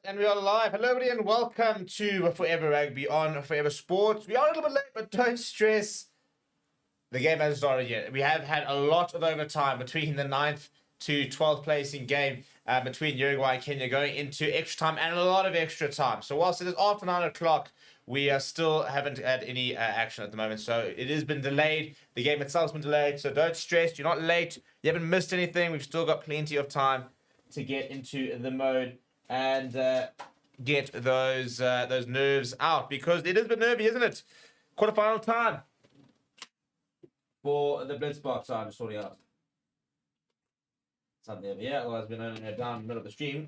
And we are live. Hello, everybody, and welcome to Forever Rugby on Forever Sports. We are a little bit late, but don't stress. The game hasn't started yet. We have had a lot of overtime between the 9th to 12th placing game between Uruguay and Kenya going into extra time and a lot of extra time. So whilst it is after 9 o'clock, we still haven't had any action at the moment. So it has been delayed. The game itself has been delayed. So don't stress. You're not late. You haven't missed anything. We've still got plenty of time to get into the mode and get those nerves out, because it is a bit nervy, isn't it? Quarterfinal time for the Blitzboks. I'm just sorting out something over here, otherwise we're going down in the middle of the stream.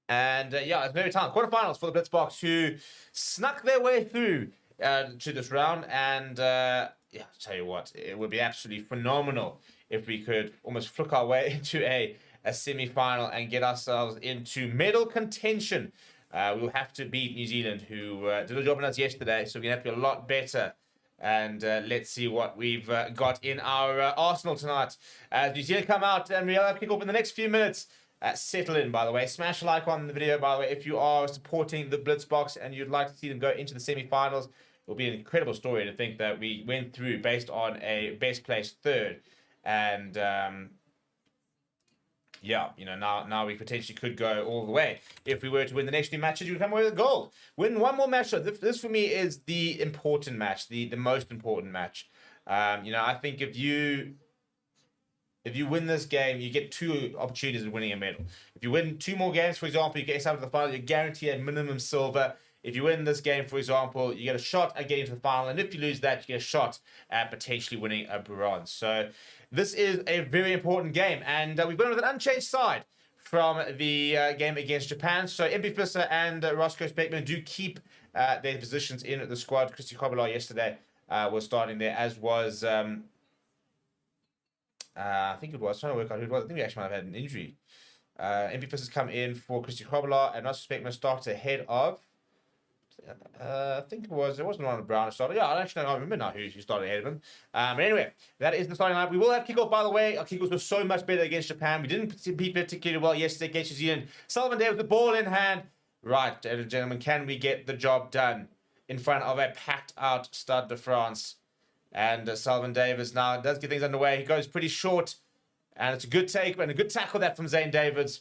And yeah, it's nervy time. Quarterfinals for the Blitzboks, who snuck their way through to this round. And yeah, I'll tell you what, it would be absolutely phenomenal if we could almost flick our way into a semi-final and get ourselves into medal contention. We'll have to beat New Zealand, who did a job on us yesterday, so we're going to have to be a lot better. And let's see what we've got in our arsenal tonight. As New Zealand come out, and we'll kick off in the next few minutes. Settle in, by the way. Smash a like on the video, by the way, if you are supporting the Blitzboks and you'd like to see them go into the semi-finals. It will be an incredible story to think that we went through based on a best place third. And yeah, you know, now we potentially could go all the way. If we were to win the next few matches, you would come away with gold. Win one more match. So this for me is the important match, the most important match. You know, I think if you win this game, you get 2 opportunities of winning a medal. If you win 2 more games, for example, you get yourself to the final, you guarantee a minimum silver. If you win this game, for example, you get a shot at getting to the final. And if you lose that, you get a shot at potentially winning a bronze. So this is a very important game. And we've gone with an unchanged side from the game against Japan. So BITDEFENDER and Roscoe Speckman do keep their positions in the squad. Christy Kobbler yesterday was starting there, as was... I think it was trying to work out who it was. I think we actually might have had an injury. BITDEFENDER's come in for Christy Kobbler, and Roscoe Speckman starts ahead of... I think it wasn't Ronald Brown who started. Yeah, I don't remember now who started ahead of him. But anyway, that is the starting lineup. We will have kickoff, by the way. Our kickoffs were so much better against Japan. We didn't compete particularly well yesterday against New Zealand. Sullivan Day with the ball in hand. Right, ladies and gentlemen, can we get the job done in front of a packed out Stade de France? And Sullivan Davids now does get things underway. He goes pretty short, and it's a good take and a good tackle that from Zane Davids.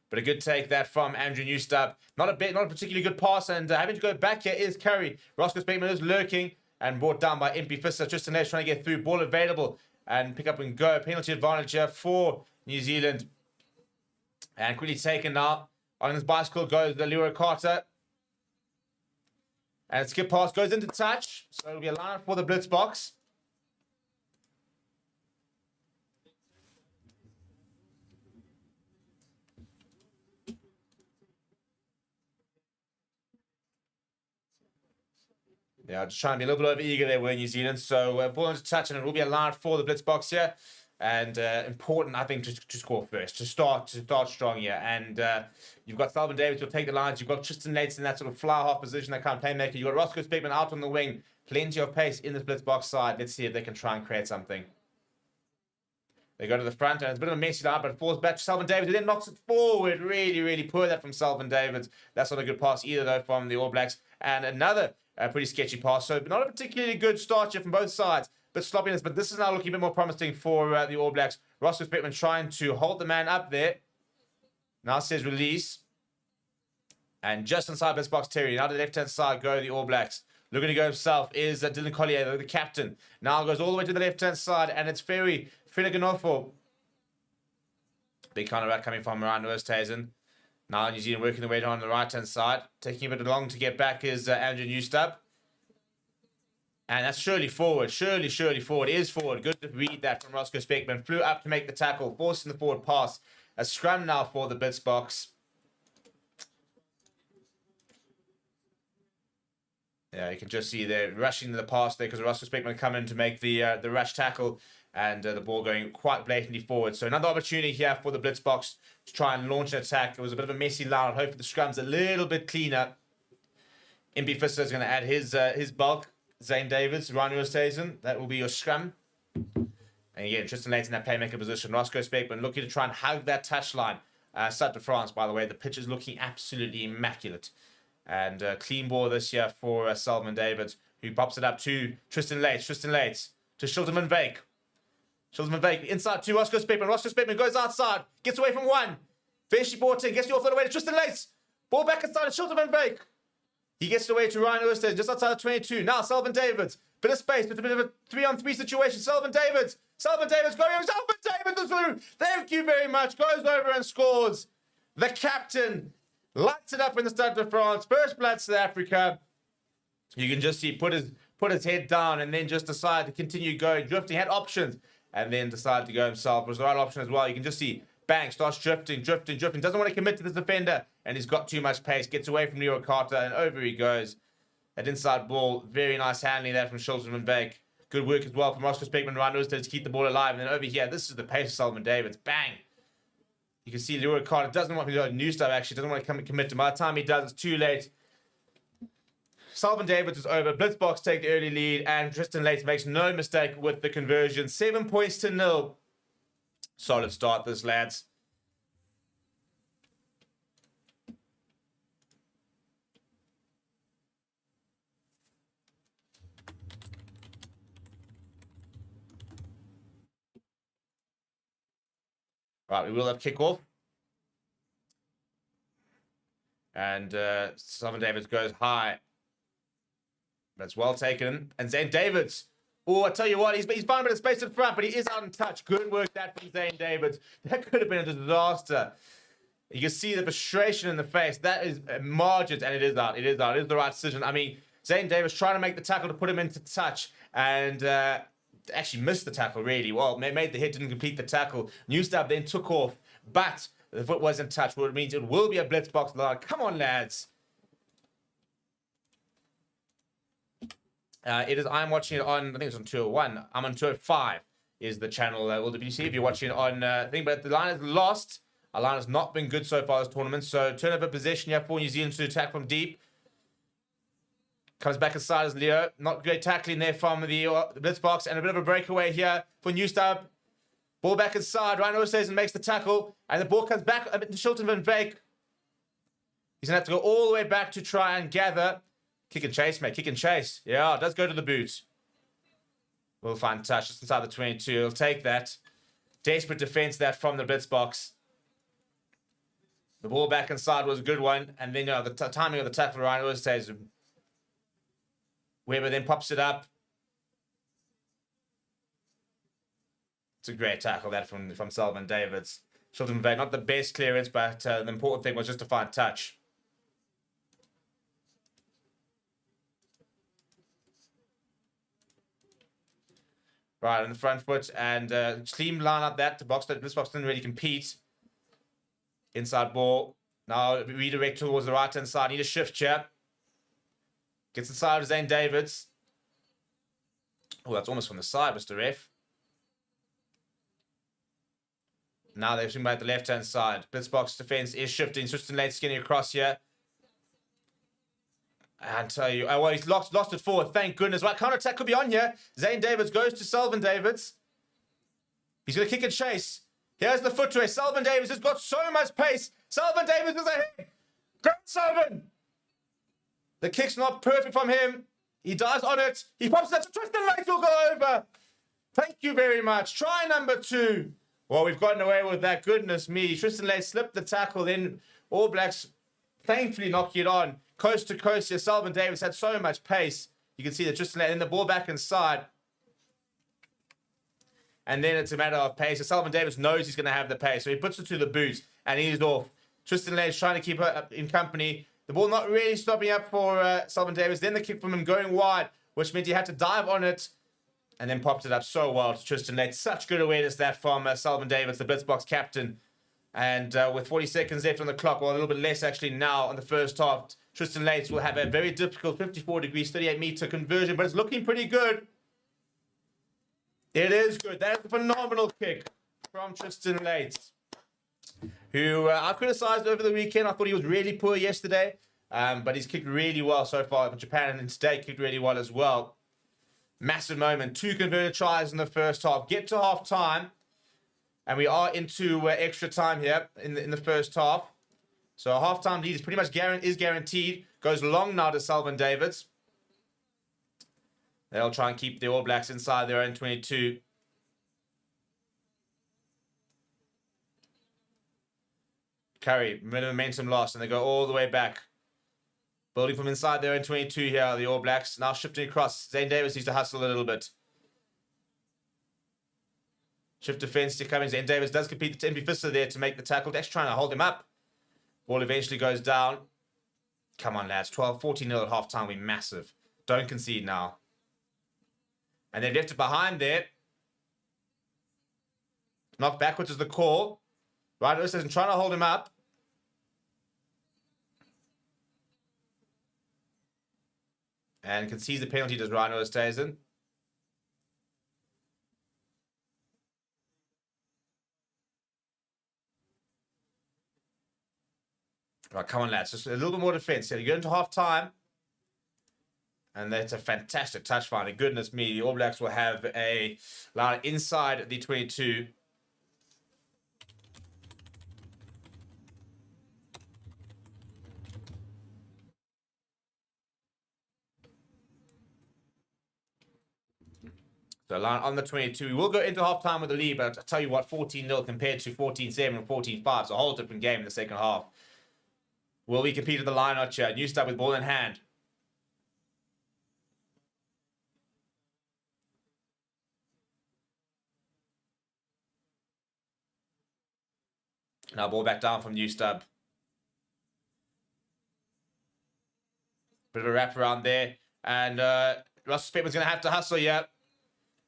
But a good take that from Andrew Newstub. Not a particularly good pass, and having to go back here is Curry. Roscoe Speckman is lurking and brought down by BITDEFENDER. Tristan Nash trying to get through. Ball available and pick up and go. Penalty advantage here for New Zealand. And quickly taken now. On his bicycle goes the Leroy Carter. And skip pass goes into touch. So it'll be a line for the Blitzboks. Yeah, just trying to be a little bit over eager there with New Zealand. So ball into touch, and it will be a line for the Blitzboks here. And important, I think, to score first, to start strong here. And you've got Sullivan Davids who'll take the lines. You've got Tristan Nates in that sort of flower half position, that kind of playmaker. You've got Roscoe Speckman out on the wing. Plenty of pace in this Blitzboks side. Let's see if they can try and create something. They go to the front, and it's a bit of a messy line, but it falls back to Sullivan Davids, who then knocks it forward. Really, really poor that from Sullivan Davids. That's not a good pass either, though, from the All Blacks. And another pretty sketchy pass. So not a particularly good start here from both sides, but sloppiness. But this is now looking a bit more promising for the All Blacks. Roscoe Speckman trying to hold the man up there. Now says release. And just inside Blitzboks Terry. Now to the left-hand side go the All Blacks. Looking to go himself is Dylan Collier, the captain. Now goes all the way to the left-hand side, and it's Ferry Finneganofo. Big kind of back coming from around Oosthuizen. Now New Zealand working the way down on the right-hand side. Taking a bit long to get back is Andrew Newstub. And that's surely forward. Surely forward. It is forward. Good to read that from Roscoe Speckman. Flew up to make the tackle. Forcing the forward pass. A scrum now for the Blitzboks. Yeah, you can just see they're rushing the pass there because Roscoe Speckman come in to make the rush tackle. And the ball going quite blatantly forward. So another opportunity here for the Blitzboks to try and launch an attack. It was a bit of a messy line. Hopefully the scrum's a little bit cleaner. BITDEFENDER is going to add his bulk. Zane Davids, Ryan Oosthuizen. That will be your scrum. And again, Tristan Nates in that playmaker position. Roscoe Speckman looking to try and hug that touchline. Stade de France, by the way. The pitch is looking absolutely immaculate. And clean ball this year for Sullivan Davids, who pops it up to Tristan Lates. Tristan Lates to Shilton van Wyk. Shilton van Wyk inside to Roscoe Speckman. Roscoe Speckman goes outside, gets away from one. Fishy brought in, gets the offload away to Tristan Lates. Ball back inside to Shilton van Wyk. He gets it away to Ryan Oosthuizen, just outside of 22. Now Sullivan Davids. Bit of space, but a bit of a 3-on-3 situation. Sullivan Davids. Sullivan Davids going over. Sullivan Davids is through. Thank you very much. Goes over and scores. The captain lights it up in the Stade de France. First blood South Africa. You can just see put his head down and then just decide to continue going, drifting. Had options and then decided to go himself. It was the right option as well. You can just see bang, starts drifting. Doesn't want to commit to this defender and he's got too much pace. Gets away from Leo Carter and over he goes. That inside ball, very nice handling there from Shilton van Wyk. Good work as well from Roscoe Speckman. Ryan Oosthuizen to keep the ball alive. And then over here, this is the pace of Sullivan Davids. Bang. You can see Leo Carter doesn't want to do new stuff actually. Doesn't want to commit to. By the time he does, it's too late. Sullivan Davids is over. Blitzboks take the early lead. And Tristan Lates makes no mistake with the conversion. 7 points to 0. Solid start this, lads. Right, we will have kickoff. And Sullivan Davids goes high. That's well taken. And Zane Davids. Oh, I tell you what, he's found a bit of space in front, but he is out in touch. Good work that from Zane Davids. That could have been a disaster. You can see the frustration in the face. That is margins, and it is out. It is out. It is the right decision. I mean, Zane Davids trying to make the tackle to put him into touch. And actually missed the tackle, really. Well, made the hit, didn't complete the tackle. Newstab then took off, but the foot was in touch, which means it will be a Blitzboks line. Come on, lads. I'm watching it on, I think it's on 201. I'm on 205 is the channel, World Rugby. If you're watching it on thing, but the line is lost. Our line has not been good so far this tournament. So turnover possession here for New Zealand to attack from deep. Comes back inside as Leo. Not great tackling there from the Blitzboks. And a bit of a breakaway here for Newstab. Ball back inside. Ryan Oosthuizen makes the tackle. And the ball comes back a bit to Shilton van Wyk. He's going to have to go all the way back to try and gather. Kick and chase, mate. Kick and chase. Yeah, it does go to the boot. We'll find touch just inside the 22. He'll take that. Desperate defense that from the Blitzboks. The ball back inside was a good one. And then the timing of the tackle for Ryan Oosthuizen. Weber then pops it up. It's a great tackle that from Sullivan Davids. Shilton van Wyk, not the best clearance, but the important thing was just to find touch. Right, on the front foot, and clean line up that. This box didn't really compete. Inside ball. Now redirect towards the right-hand side. Need a shift here. Gets inside of Zane Davids. Oh, that's almost from the side, Mr. Ref. Now they're shooting by the left-hand side. Blitzboks defense is shifting. Tristan Lates skinny across here. And tell you, well, he's lost it forward. Thank goodness. Right, counter attack could be on here. Zane Davids goes to Sullivan Davids. He's going to kick and chase. Here's the foot race. Sullivan Davids has got so much pace. Sullivan Davids is ahead. Great Sullivan. The kick's not perfect from him. He dives on it. He pops that. Tristan Lates will go over. Thank you very much. Try number 2. Well, we've gotten away with that. Goodness me. Tristan Lates slipped the tackle. Then All Blacks thankfully knock it on. Coast to coast here. Sullivan Davids had so much pace. You can see that Tristan Lates and the ball back inside. And then it's a matter of pace. So Sullivan Davids knows he's going to have the pace. So he puts it to the boot and he's off. Tristan Lates trying to keep her in company. The ball not really stopping up for Sullivan Davids. Then the kick from him going wide, which meant he had to dive on it and then popped it up so well to Tristan Lates. Such good awareness that from Sullivan Davids, the Blitzboks captain. And with 40 seconds left on the clock, or a little bit less actually now on the first half, Tristan Lates will have a very difficult 54 degrees, 38-meter conversion, but it's looking pretty good. It is good. That is a phenomenal kick from Tristan Lates, who I criticized over the weekend. I thought he was really poor yesterday, but he's kicked really well so far for Japan, and today kicked really well as well. Massive moment. 2 converted tries in the first half. Get to half time. And we are into extra time here in the first half. So a half-time lead is pretty much guaranteed. Goes long now to Sullivan Davids. They'll try and keep the All Blacks inside their own 22. Curry, momentum lost, and they go all the way back. Building from inside their own 22 here, the All Blacks. Now shifting across. Zane Davis needs to hustle a little bit. Shift defense to coming. Zane Davis does complete the Timby there to make the tackle. That's trying to hold him up. Ball eventually goes down. Come on, lads. 14-0 at halftime. We're massive. Don't concede now. And they've left it behind there. Knocked backwards is the call. Ryan Lewis isn't trying to hold him up. And concedes the penalty. Does Ryan Lewis stays in? Right, come on, lads. Just a little bit more defense here. You go into half time. And that's a fantastic touch finder. Goodness me. The All Blacks will have a line inside the 22. So line on the 22. We will go into half time with the lead, but I'll tell you what, 14-0 compared to 14-7 and 14-5. It's a whole different game in the second half. Will we compete at the line out here? New start with ball in hand. Now ball back down from New Stub. Bit of a wrap around there. And Russell Speckman's going to have to hustle here.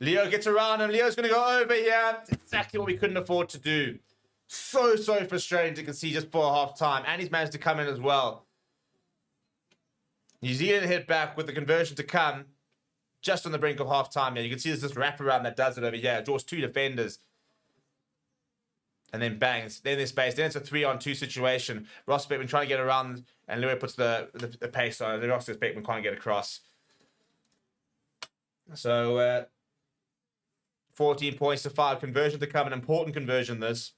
Leo gets around him. Leo's going to go over here. It's exactly what we couldn't afford to do. So frustrating to concede just for half time. And he's managed to come in as well. New Zealand hit back with the conversion to come. Just on the brink of half time here. You can see there's this wraparound that does it over here. It draws two defenders. And then bang. Then there's space. Then it's a 3-on-2 situation. Ross Speckman trying to get around. And Leo puts the pace on it. Ross Speckman can't get across. So 14 points to 5. Conversion to come. An important conversion this.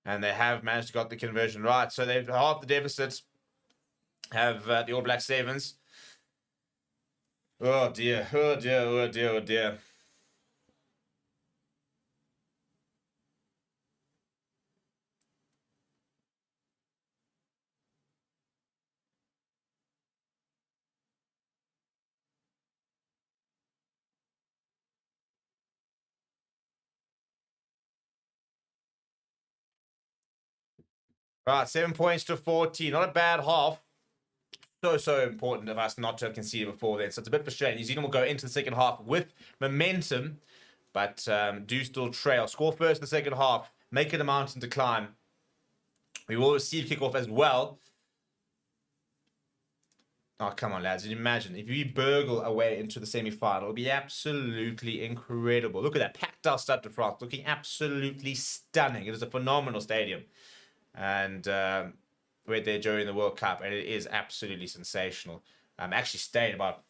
And they have managed to get the conversion right. So they've halved the deficit. Have the All Black Sevens. Oh dear. Oh dear. Oh dear. Oh dear. Right, 7 points to 14. Not a bad half. So important of us not to have conceded before then. So it's a bit frustrating. New Zealand will go into the second half with momentum, but do still trail. Score first in the second half. Make it a mountain to climb. We will receive kickoff as well. Oh, come on, lads. Can you imagine? If you burgle away into the semi-final, it would be absolutely incredible. Look at that. Packed out Stade de France. Looking absolutely stunning. It is a phenomenal stadium. And we're there during the World Cup, and it is absolutely sensational. Actually stayed about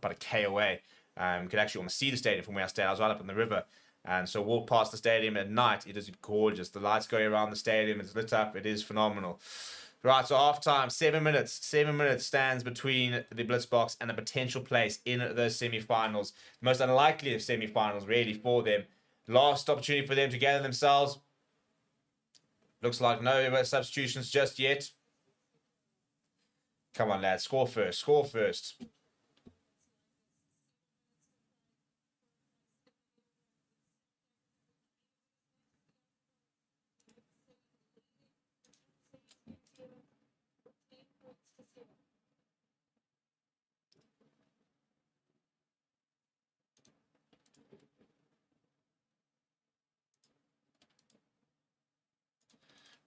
a K away. Could actually almost see the stadium from where I stayed. I was right up on the river. And so walk past the stadium at night. It is gorgeous. The lights going around the stadium. It's lit up. It is phenomenal. Right, so half time, 7 minutes. 7 minutes stands between the Blitzboks and a potential place in those semi-finals. The most unlikely of semi-finals, really, for them. Last opportunity for them to gather themselves. Looks like no substitutions just yet. Come on, lads. Score first. Score first.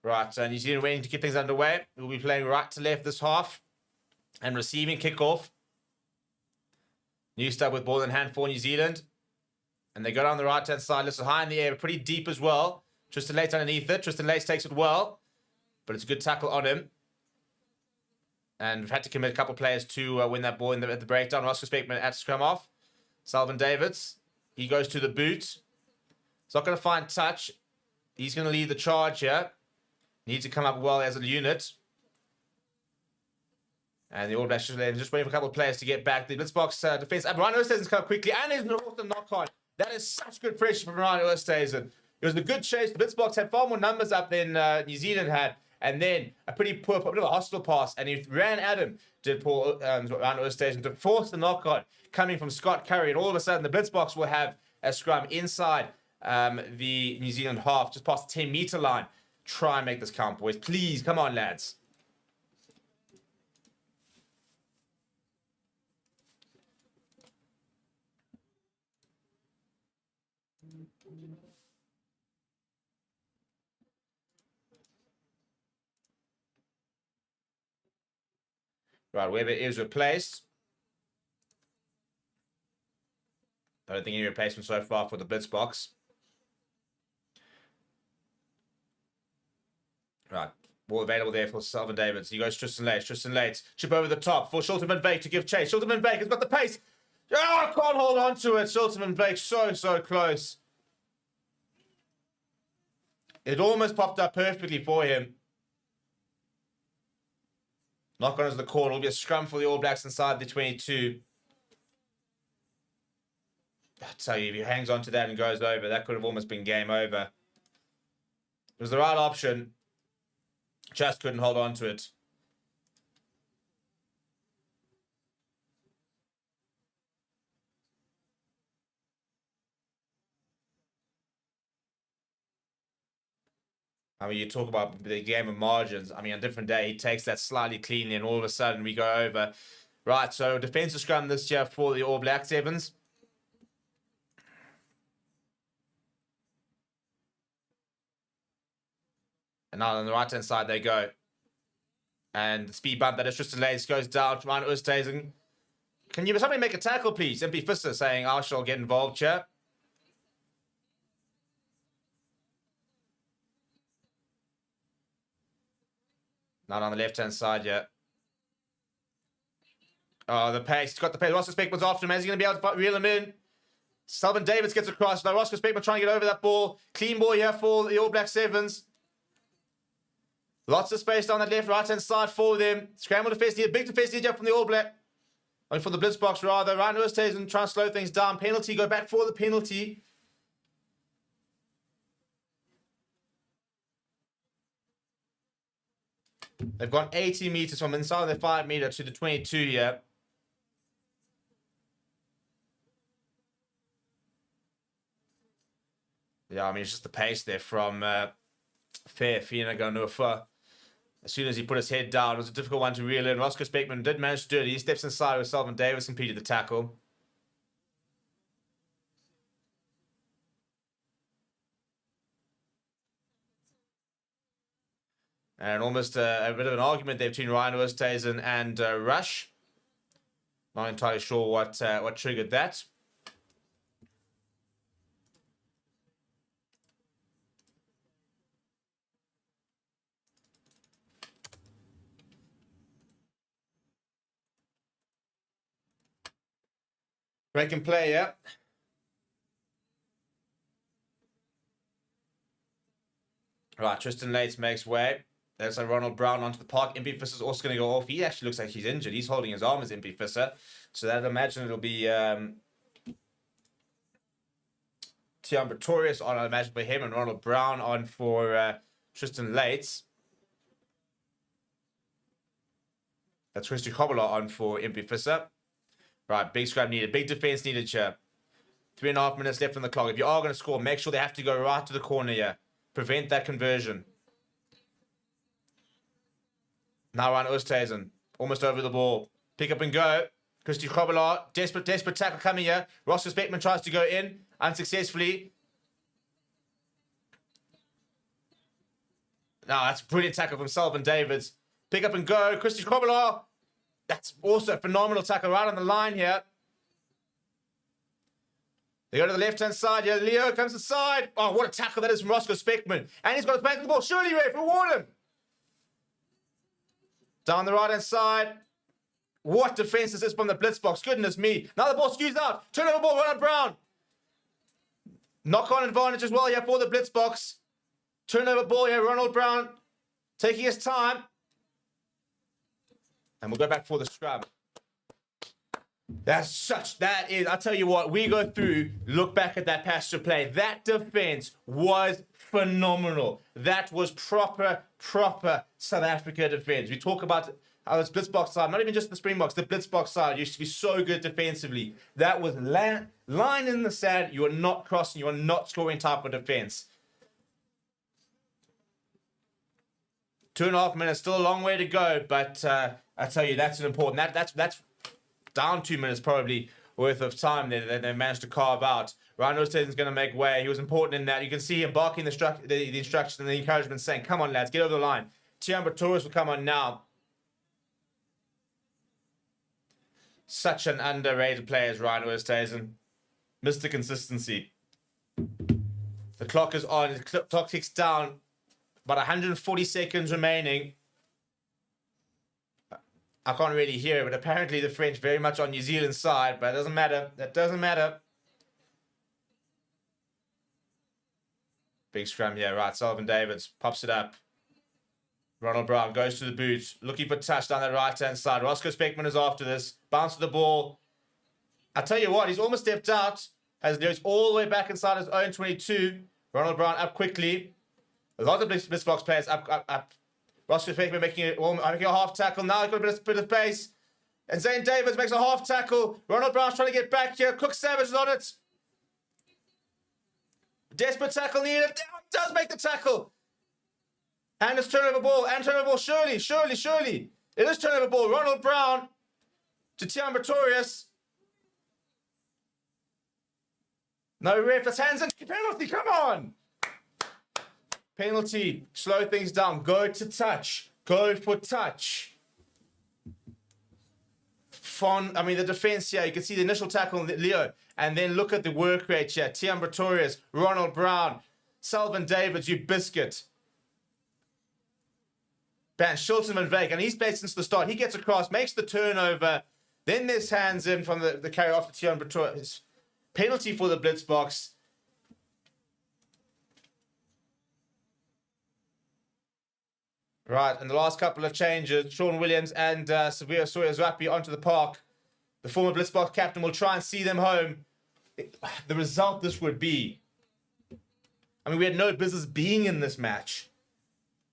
Right, New Zealand waiting to get things underway. We'll be playing right to left this half. And receiving kickoff. New start with ball in hand for New Zealand. And they go down the right-hand side. Listen, high in the air, but pretty deep as well. Tristan Lates underneath it. Tristan Lates takes it well. but it's a good tackle on him. And we've had to commit a couple of players to win that ball at the breakdown. Roscoe Speckman at scrum off. Salvin Davids, he goes to the boot. He's not going to find touch. He's going to lead the charge here. Needs to come up well as a unit. And the All Blacks just waiting for a couple of players to get back. The Blitzboks defense. Ryan Oosthuizen's come quickly. And there's an awesome knock-on. That is such good pressure from Ryan Oosthuizen. It was a good chase. The Blitzboks had far more numbers up than New Zealand had. And then a pretty poor, bit of a hostile pass. And he ran at him, did Ryan Oosthuizen, to force the knock-on coming from Scott Curry. And all of a sudden, the Blitzboks will have a scrum inside the New Zealand half, just past the 10-meter line. Try and make this count, boys. Please, come on, lads. Right, Weber is replaced. I don't think any replacement so far for the Blitzboks. Right, ball available there for Salvin Davids. He goes Tristan Lates. Tristan Lates, chip over the top for Shilton Van Veek to give chase. Shilton Van Veek has got the pace. Oh, can't hold on to it. Shilton Van Veek so close. It almost popped up perfectly for him. Knock on to the corner. It'll be a scrum for the All Blacks inside the 22. I tell you, if he hangs on to that and goes over, that could have almost been game over. It was the right option. Just couldn't hold on to it. I mean, you talk about the game of margins. I mean, on a different day, he takes that slightly cleanly, and all of a sudden we go over. Right, so defensive scrum this year for the All Blacks, Evans. And now on the right-hand side they go. And the speed bump that is Tristan Lates goes down to Ryan Oosthuizen. Can you somebody make a tackle, please? MP Fisser saying, I shall get involved here. Not on the left-hand side yet. Oh, the pace. He's got the pace. Roscoe Speckman's after him. Is he going to be able to reel him in? Salvin Davids gets across. Now Roscoe Speckman trying to get over that ball. Clean ball here for the All Black Sevens. Lots of space down that left, right-hand side for them. Scramble defense need a big defense need from the All Black. I mean, for the Blitzboks, rather. Ryan Oosthuizen trying to slow things down. Penalty, go back for the penalty. They've gone 80 meters from inside the 5 meter to the 22 here. Yeah, I mean, it's just the pace there from Fair Fiona going to a fur. As soon as he put his head down, it was a difficult one to reel in. Roscoe Speckman did manage to do it. He steps inside with Salvin Davids, completed the tackle. And almost a bit of an argument there between Ryan Oosthuizen and Rush. Not entirely sure what triggered that. Break and play, yeah. Right, Tristan Lates makes way. There's a Ronald Brown onto the park. MP Fisser's also going to go off. He actually looks like he's injured. He's holding his arm as MP Fisser. So I'd imagine it'll be Tian Pretorius on, I imagine, for him, and Ronald Brown on for Tristan Lates. That's Christy Kobbler on for MP Fisser. Right, big scrum needed. Big defense needed here. 3.5 minutes left on the clock. If you are going to score, make sure they have to go right to the corner here. Prevent that conversion. Now Ryan Oosthuizen, almost over the ball. Pick up and go. Christy Kobbler, desperate tackle coming here. Roscoe Speckman tries to go in, unsuccessfully. Now that's a brilliant tackle from Salvin Davids. Pick up and go. Christy Kobbler. That's also a phenomenal tackle right on the line here. They go to the left-hand side here. Leo comes inside. Oh, what a tackle that is from Roscoe Speckman. And he's got his back to the ball. Surely, ref, reward him. Down the right-hand side. What defense is this from the Blitzboks? Goodness me. Now the ball skews out. Turnover ball, Ronald Brown. Knock-on advantage as well here for the Blitzboks. Turnover ball here, Ronald Brown taking his time. And we'll go back for the scrum. That is, I'll tell you what, we go through, look back at that pass to play. That defense was phenomenal. That was proper South Africa defense. We talk about how this Blitzboks side, not even just the Springboks, the Blitzboks side used to be so good defensively. That was line in the sand. You are not crossing, you are not scoring type of defense. 2.5 minutes, still a long way to go, but I tell you, that's an important, that's down 2 minutes probably worth of time that they managed to carve out. Ryan Oosthuizen's going to make way. He was important in that. You can see him barking the instructions and the encouragement saying, come on, lads, get over the line. Tian Pretorius will come on now. Such an underrated player as Ryan Oosthuizen. Mr. Consistency. The clock is on. The clock ticks down. About 140 seconds remaining. I can't really hear it, but apparently the French very much on New Zealand's side, but it doesn't matter. That doesn't matter. Big scrum here, right? Sullivan Davids pops it up. Ronald Brown goes to the boot, looking for touch down the right-hand side. Roscoe Speckman is after this. Bounces the ball. I tell you what, he's almost stepped out. As he goes all the way back inside his own 22. Ronald Brown up quickly. A lot of Blitzboks players up. Roscoe Speckman making a half tackle. Now he's got a bit of pace. And Zane Davids makes a half tackle. Ronald Brown's trying to get back here. Cook Savage is on it. Desperate tackle needed. He does make the tackle. And it's turnover ball. And turnover ball. Surely. It is turnover ball. Ronald Brown to Tian Pretorius. No ref. That's hands in. Penalty. Come on. Penalty. Slow things down. Go to touch. Go for touch. The defense here. You can see the initial tackle on Leo. And then look at the work rate here. Tian Pretorius, Ronald Brown, Sullivan Davids, you biscuit. Van Schulten van Veek. And he's played since the start. He gets across, makes the turnover. Then there's hands in from the carry off to Tian Pretorius. Penalty for the Blitzboks. Right, and the last couple of changes, Sean Williams and Savio Soya-Zwapi onto the park. The former Blitzboks captain will try and see them home. The result this would be. I mean, we had no business being in this match,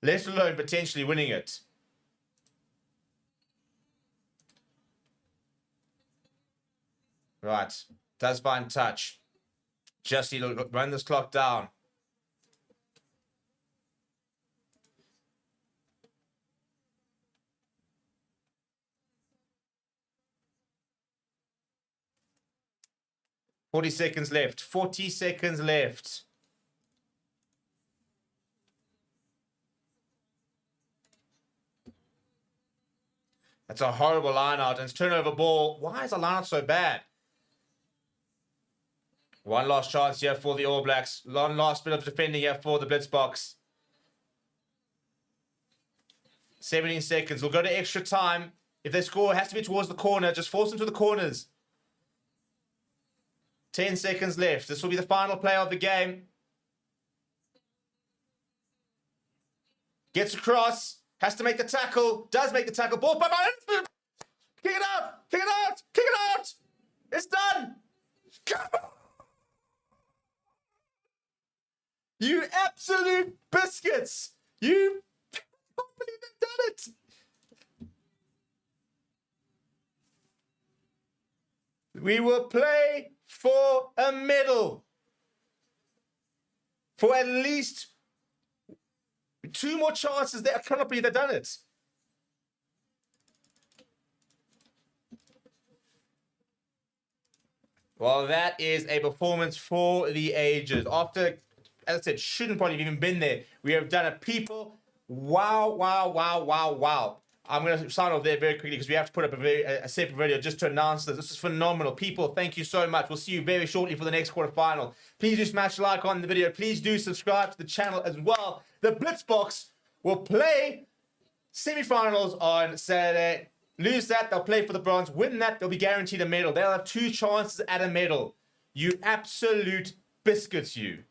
let alone potentially winning it. Right, does find touch. Just need to run this clock down. Forty seconds left. 40 seconds left. That's a horrible line out. And it's turnover ball. Why is the line out so bad? One last chance here for the All Blacks. One last bit of defending here for the Blitzboks. 17 seconds. We'll go to extra time. If they score, it has to be towards the corner. Just force them to the corners. 10 seconds left. This will be the final play of the game. Gets across. Has to make the tackle. Does make the tackle. Ball by kick it out. Kick it out. Kick it out. It's done. Come on. You absolute biscuits. You can't believe they've done it. We will play for a medal. For at least 2 more chances there. I cannot believe they've done it. Well, that is a performance for the ages. After, as I said, shouldn't probably have even been there. We have done it. People, wow. I'm going to sign off there very quickly because we have to put up a separate video just to announce this. This is phenomenal. People, thank you so much. We'll see you very shortly for the next quarterfinal. Please do smash a like on the video. Please do subscribe to the channel as well. The Blitzboks will play Semi-finals on Saturday. Lose that, they'll play for the bronze. Win that, they'll be guaranteed a medal. They'll have 2 chances at a medal. You absolute biscuits, you.